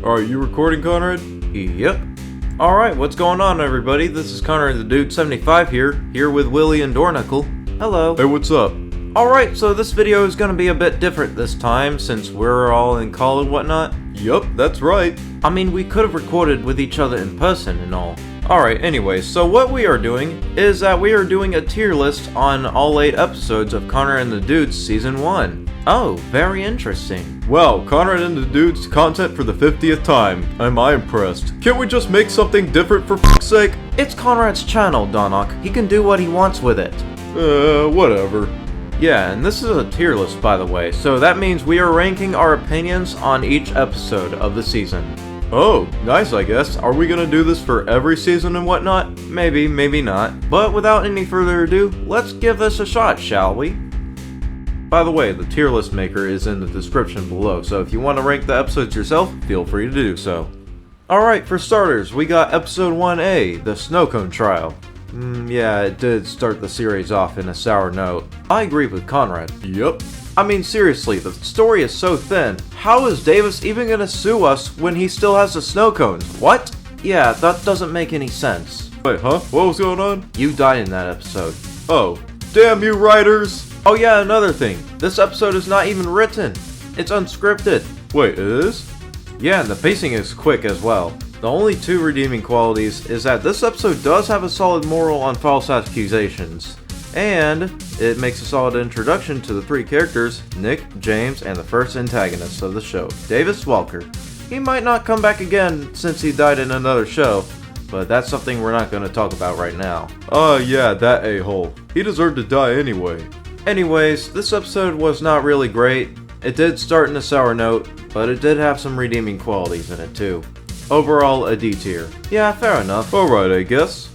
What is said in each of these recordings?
Are you recording, Conrad? Yep. Alright, what's going on, everybody? This is Conrad And The Dudes 75 here with Willie and Dorknuckle. Hello. Hey, what's up? Alright, so this video is gonna be a bit different this time, since we're all in call and whatnot. Yup, that's right. I mean, we could have recorded with each other in person and all. Alright, anyways, so what we are doing is that we are doing a tier list on all 8 episodes of Conrad And The Dudes Season 1. Oh, very interesting. Wow, Conrad and the Dudes content for the 50th time. Am I impressed? Can't we just make something different for f***'s sake? It's Conrad's channel, Donok. He can do what he wants with it. Whatever. Yeah, and this is a tier list, by the way, so that means we are ranking our opinions on each episode of the season. Oh, nice, I guess. Are we gonna do this for every season and whatnot? Maybe, maybe not. But without any further ado, let's give this a shot, shall we? By the way, the tier list maker is in the description below, so if you want to rank the episodes yourself, feel free to do so. Alright, for starters, we got episode 1A, the snow cone trial. Yeah, it did start the series off in a sour note. I agree with Conrad. Yup. I mean, seriously, the story is so thin. How is Davis even gonna sue us when he still has the snow cones? What? Yeah, that doesn't make any sense. Wait, huh? What was going on? You died in that episode. Oh, damn you writers! Oh yeah, another thing. This episode is not even written. It's unscripted. Wait, it is? Yeah, and the pacing is quick as well. The only 2 redeeming qualities is that this episode does have a solid moral on false accusations. And it makes a solid introduction to the 3 characters, Nick, James, and the first antagonist of the show, Davis Walker. He might not come back again since he died in another show, but that's something we're not going to talk about right now. Yeah, that a-hole. He deserved to die anyway. Anyways, this episode was not really great. It did start in a sour note, but it did have some redeeming qualities in it too. Overall, a D tier. Yeah, fair enough. Alright, I guess.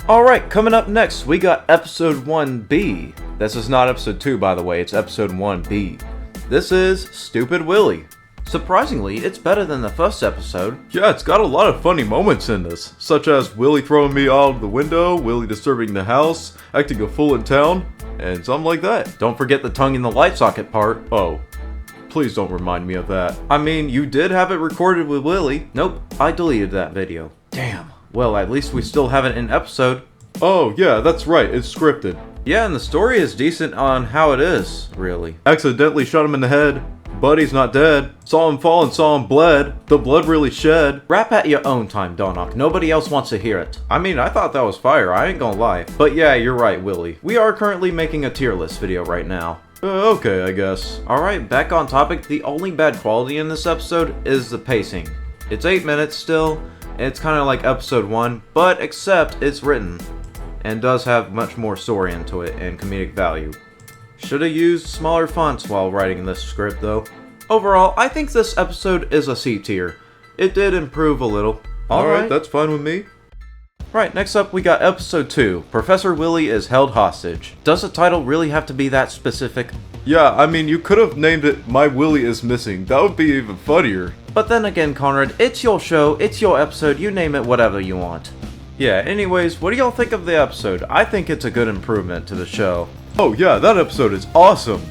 Alright, coming up next, we got episode 1B. This is not episode 2, by the way, it's episode 1B. This is Stupid Willie. Surprisingly, it's better than the first episode. Yeah, it's got a lot of funny moments in this, such as Willie throwing me out of the window, Willie disturbing the house, acting a fool in town, and something like that. Don't forget the tongue in the light socket part. Oh, please don't remind me of that. I mean, you did have it recorded with Willie. Nope, I deleted that video. Damn. Well, at least we still have it in episode. Oh, yeah, that's right, it's scripted. Yeah, and the story is decent on how it is, really. Accidentally shot him in the head. Buddy's not dead. Saw him fall and saw him bled. The blood really shed. Rap at your own time, Donok. Nobody else wants to hear it. I mean, I thought that was fire, I ain't gonna lie. But yeah, you're right, Willie. We are currently making a tier list video right now. Okay, I guess. Alright, back on topic. The only bad quality in this episode is the pacing. It's 8 minutes still. It's kind of like episode 1, but except it's written. And does have much more story into it and comedic value. Should've used smaller fonts while writing this script though. Overall, I think this episode is a C tier. It did improve a little. Alright, that's fine with me. Right, next up we got episode 2, Professor Willie is held hostage. Does the title really have to be that specific? Yeah, I mean, you could have named it My Willie is Missing. That would be even funnier. But then again, Conrad, it's your show, it's your episode, you name it whatever you want. Yeah, anyways, what do y'all think of the episode? I think it's a good improvement to the show. Oh yeah, that episode is awesome.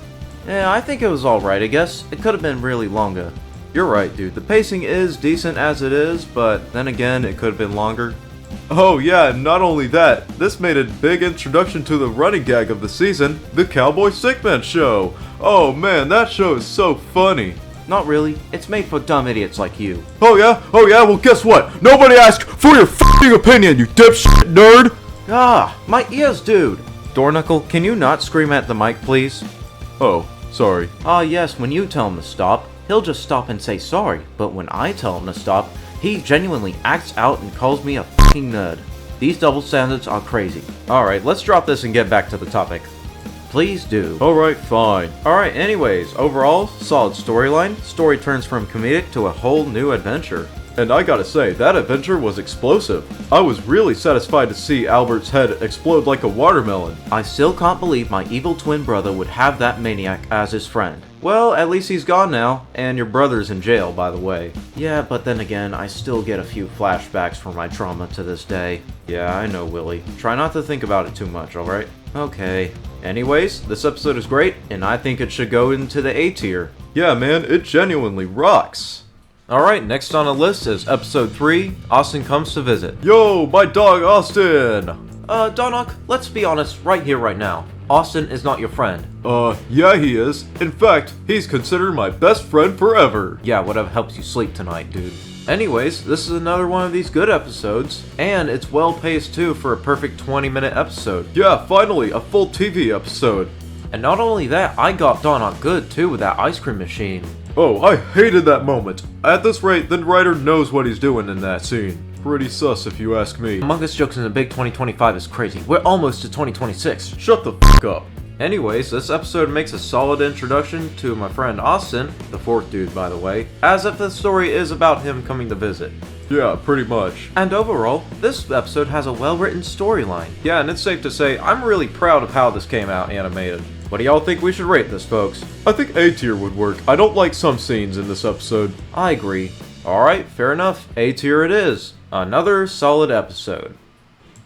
Yeah, I think it was alright, I guess. It could have been really longer. You're right, dude. The pacing is decent as it is, but then again, it could have been longer. Oh yeah, and not only that, this made a big introduction to the running gag of the season, the Cowboy Stickman Show. Oh man, that show is so funny. Not really. It's made for dumb idiots like you. Oh yeah? Well guess what? Nobody asked for your f***ing opinion, you dipshit nerd! Ah, my ears, dude! Dorknuckle, can you not scream at the mic, please? Oh, sorry. Ah yes, when you tell him to stop, he'll just stop and say sorry. But when I tell him to stop, he genuinely acts out and calls me a f***ing nerd. These double standards are crazy. Alright, let's drop this and get back to the topic. Please do. Alright, fine. Alright, anyways, overall, solid storyline. Story turns from comedic to a whole new adventure. And I gotta say, that adventure was explosive. I was really satisfied to see Albert's head explode like a watermelon. I still can't believe my evil twin brother would have that maniac as his friend. Well, at least he's gone now, and your brother's in jail, by the way. Yeah, but then again, I still get a few flashbacks from my trauma to this day. Yeah, I know, Willie. Try not to think about it too much, alright? Okay. Anyways, this episode is great, and I think it should go into the A tier. Yeah, man, it genuinely rocks. Alright, next on the list is episode 3, Austin Comes to Visit. Yo, my dog Austin! Donok, let's be honest right here, right now. Austin is not your friend. Yeah he is. In fact, he's considered my best friend forever. Yeah, whatever helps you sleep tonight, dude. Anyways, this is another one of these good episodes, and it's well paced too for a perfect 20-minute episode. Yeah, finally, a full TV episode. And not only that, I got Donok good too with that ice cream machine. Oh, I hated that moment. At this rate, the writer knows what he's doing in that scene. Pretty sus if you ask me. Among Us jokes in the big 2025 is crazy. We're almost to 2026. Shut the f*** up. Anyways, this episode makes a solid introduction to my friend Austin, the fourth dude by the way, as if the story is about him coming to visit. Yeah, pretty much. And overall, this episode has a well-written storyline. Yeah, and it's safe to say, I'm really proud of how this came out animated. What do y'all think we should rate this, folks? I think A tier would work. I don't like some scenes in this episode. I agree. Alright, fair enough. A tier it is. Another solid episode.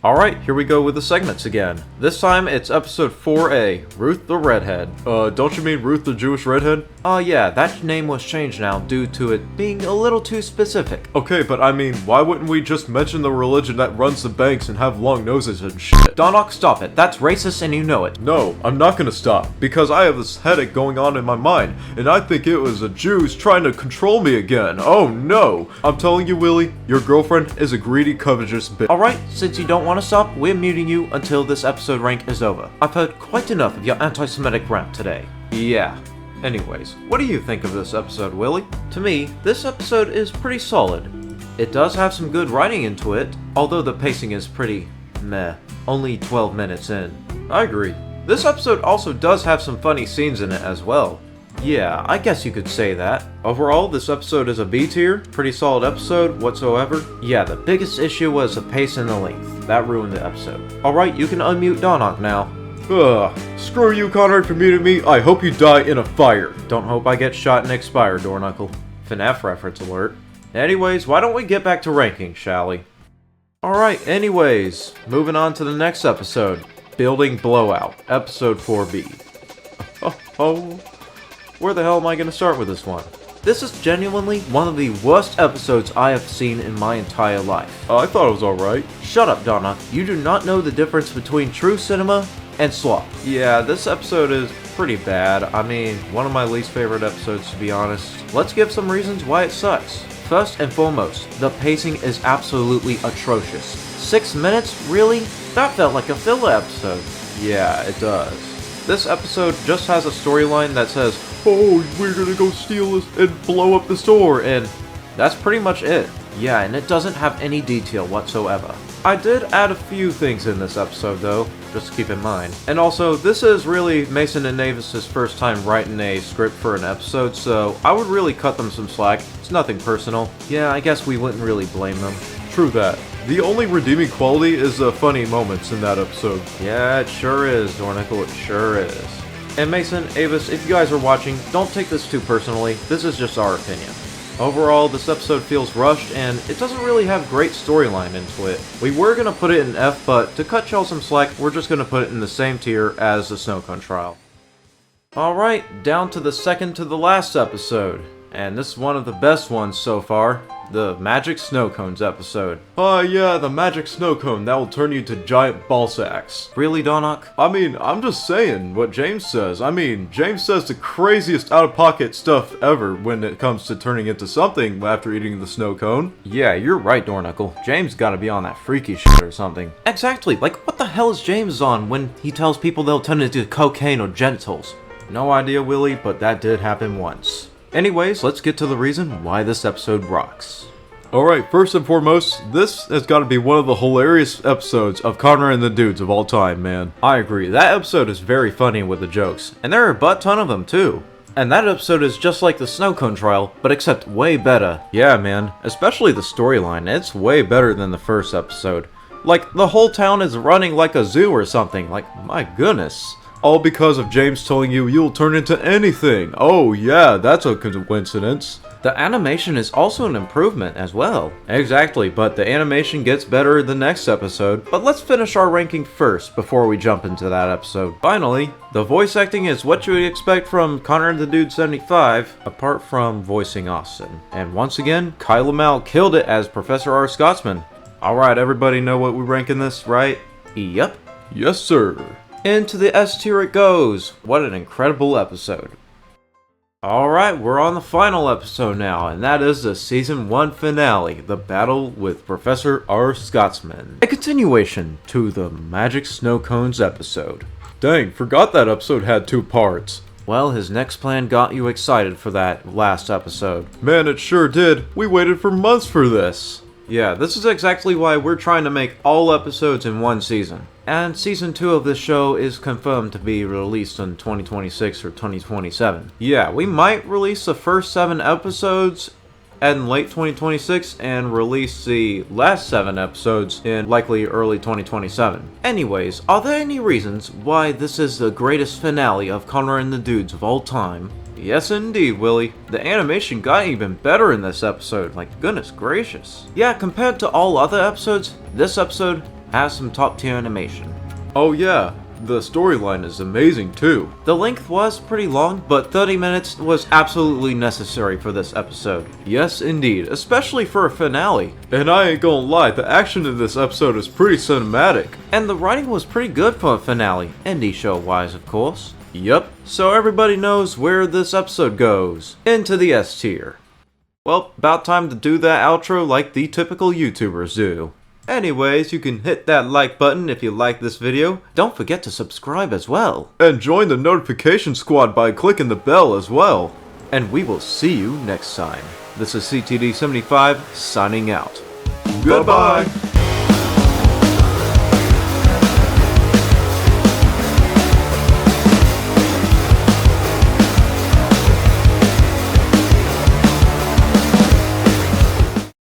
Alright, here we go with the segments again. This time it's episode 4A, Ruth the Redhead. Don't you mean Ruth the Jewish redhead? Yeah, that name was changed now due to it being a little too specific. Okay, but I mean, why wouldn't we just mention the religion that runs the banks and have long noses and shit? Donok, stop it. That's racist and you know it. No, I'm not gonna stop, because I have this headache going on in my mind, and I think it was the Jews trying to control me again. Oh no! I'm telling you, Willie, your girlfriend is a greedy, covetous bitch. Alright, since you don't want to stop, we're muting you until this episode rank is over. I've heard quite enough of your anti-Semitic rant today. Yeah. Anyways, what do you think of this episode, Willie? To me, this episode is pretty solid. It does have some good writing into it, although the pacing is pretty meh. Only 12 minutes in. I agree. This episode also does have some funny scenes in it as well. Yeah, I guess you could say that. Overall, this episode is a B tier, pretty solid episode whatsoever. Yeah, the biggest issue was the pace and the length. That ruined the episode. Alright, you can unmute Donok now. Ugh, screw you, Conrad, for muting me. I hope you die in a fire. Don't hope I get shot and expire, Doorknuckle. FNAF reference alert. Anyways, why don't we get back to ranking, shall we? Alright, anyways, moving on to the next episode. Building Blowout, episode 4B. Oh, where the hell am I gonna start with this one? This is genuinely one of the worst episodes I have seen in my entire life. I thought it was alright. Shut up, Donna. You do not know the difference between true cinema and slop. Yeah, this episode is pretty bad. I mean, one of my least favorite episodes, to be honest. Let's give some reasons why it sucks. First and foremost, the pacing is absolutely atrocious. 6 minutes? Really? That felt like a filler episode. Yeah, it does. This episode just has a storyline that says, oh, we're gonna go steal this and blow up the store, and that's pretty much it. Yeah, and it doesn't have any detail whatsoever. I did add a few things in this episode though, just keep in mind. And also, this is really Mason and Navis's first time writing a script for an episode, so I would really cut them some slack. It's nothing personal. Yeah, I guess we wouldn't really blame them. True that. The only redeeming quality is the funny moments in that episode. Yeah, it sure is, Dornicle, it sure is. And Mason, Avis, if you guys are watching, don't take this too personally. This is just our opinion. Overall, this episode feels rushed, and it doesn't really have great storyline into it. We were gonna put it in F, but to cut y'all some slack, we're just gonna put it in the same tier as the Snow Cone trial. Alright, down to the second to the last episode. And this is one of the best ones so far. The Magic Snow Cones episode. Yeah, the magic snow cone that will turn you to giant ball sacks. Really, Donok? I mean, I'm just saying what James says. I mean, James says the craziest out-of-pocket stuff ever when it comes to turning into something after eating the snow cone. Yeah, you're right, Dorknuckle. James gotta be on that freaky shit or something. Exactly, like what the hell is James on when he tells people they'll turn into cocaine or genitals? No idea, Willie, but that did happen once. Anyways, let's get to the reason why this episode rocks. Alright, first and foremost, this has got to be one of the hilarious episodes of Conrad and the Dudes of all time, man. I agree, that episode is very funny with the jokes, and there are a butt ton of them too. And that episode is just like the Snow Cone trial, but except way better. Yeah, man, especially the storyline, it's way better than the first episode. Like, the whole town is running like a zoo or something, like, my goodness. All because of James telling you you'll turn into anything. Oh yeah, that's a coincidence. The animation is also an improvement as well. Exactly, but the animation gets better in the next episode. But let's finish our ranking first before we jump into that episode. Finally, the voice acting is what you would expect from Conrad And The Dudes 75, apart from voicing Austin. And once again, Kyle Lamau killed it as Professor R. Scotsman. Alright, everybody know what we rank in this, right? Yep. Yes, sir. Into the S tier it goes. What an incredible episode. Alright, we're on the final episode now, and that is the Season 1 finale, the battle with Professor R. Scotsman. A continuation to the Magic Snow Cones episode. Dang, forgot that episode had 2 parts. Well, his next plan got you excited for that last episode. Man, it sure did. We waited for months for this. Yeah, this is exactly why we're trying to make all episodes in one season. And Season 2 of this show is confirmed to be released in 2026 or 2027. Yeah, we might release the first 7 episodes in late 2026 and release the last 7 episodes in likely early 2027. Anyways, are there any reasons why this is the greatest finale of Conrad and the Dudes of all time? Yes indeed, Willie. The animation got even better in this episode, like goodness gracious. Yeah, compared to all other episodes, this episode has some top tier animation. Oh yeah, the storyline is amazing too. The length was pretty long, but 30 minutes was absolutely necessary for this episode. Yes indeed, especially for a finale. And I ain't gonna lie, the action in this episode is pretty cinematic. And the writing was pretty good for a finale, indie show wise of course. Yup, so everybody knows where this episode goes. Into the S tier. Well, about time to do that outro like the typical YouTubers do. Anyways, you can hit that like button if you like this video. Don't forget to subscribe as well. And join the notification squad by clicking the bell as well. And we will see you next time. This is CTD75 signing out. Goodbye!